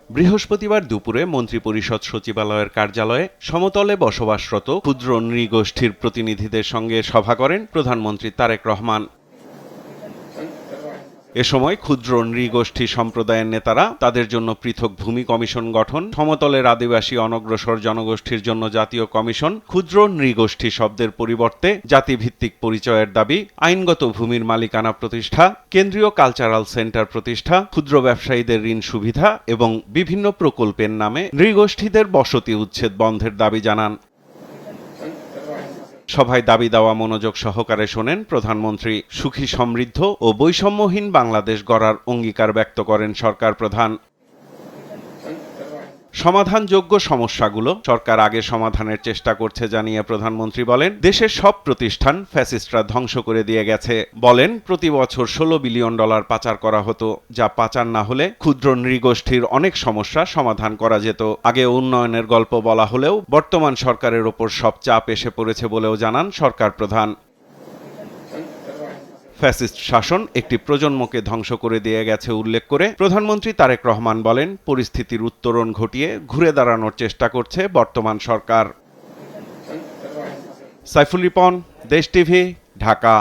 বৃহস্পতিবার দুপুরে মন্ত্রিপরিষদ সচিবালয়ের কার্যালয়ে সমতলে বসবাসরত ক্ষুদ্র নৃগোষ্ঠীর প্রতিনিধিদের সঙ্গে সভা করেন প্রধানমন্ত্রী তারেক রহমান। এ সময় ক্ষুদ্র নৃগোষ্ঠী সম্প্রদায়ের নেতারা তাদের জন্য পৃথক ভূমি কমিশন গঠন, সমতলের আদিবাসী অনগ্রসর জনগোষ্ঠীর জন্য জাতীয় কমিশন, ক্ষুদ্র নৃগোষ্ঠী শব্দের পরিবর্তে জাতিভিত্তিক পরিচয়ের দাবি, আইনগত ভূমির মালিকানা প্রতিষ্ঠা, কেন্দ্রীয় কালচারাল সেন্টার প্রতিষ্ঠা, ক্ষুদ্র ব্যবসায়ীদের ঋণ সুবিধা এবং বিভিন্ন প্রকল্পের নামে নৃগোষ্ঠীদের বসতি উচ্ছেদ বন্ধের দাবি জানান। সভায় দাবি দেওয়া মনোযোগ সহকারে শোনেন প্রধানমন্ত্রী। সুখী, সমৃদ্ধ ও বৈষম্যহীন বাংলাদেশ গড়ার অঙ্গীকার ব্যক্ত করেন সরকার প্রধান। সমাধানযোগ্য সমস্যাগুলো সরকার আগে সমাধানের চেষ্টা করছে জানিয়ে প্রধানমন্ত্রী বলেন, দেশের সব প্রতিষ্ঠান ফ্যাসিস্টরা ধ্বংস করে দিয়ে গেছে। বলেন, প্রতি বছর $16 বিলিয়ন পাচার করা হতো, যা পাচার না হলে ক্ষুদ্র নৃগোষ্ঠীর অনেক সমস্যা সমাধান করা যেত। আগে উন্নয়নের গল্প বলা হলেও বর্তমান সরকারের ওপর সব চাপ এসে পড়েছে বলেও জানান সরকার প্রধান। ফ্যাসিস্ট শাসন একটি প্রজন্মকে ধ্বংস করে দিয়ে গেছে উল্লেখ করে প্রধানমন্ত্রী তারেক রহমান বলেন, পরিস্থিতির উত্তরণ ঘটিয়ে ঘুরে দাঁড়ানোর চেষ্টা করছে বর্তমান সরকার। সাইফুল রিপন, দেশ টিভি, ঢাকা।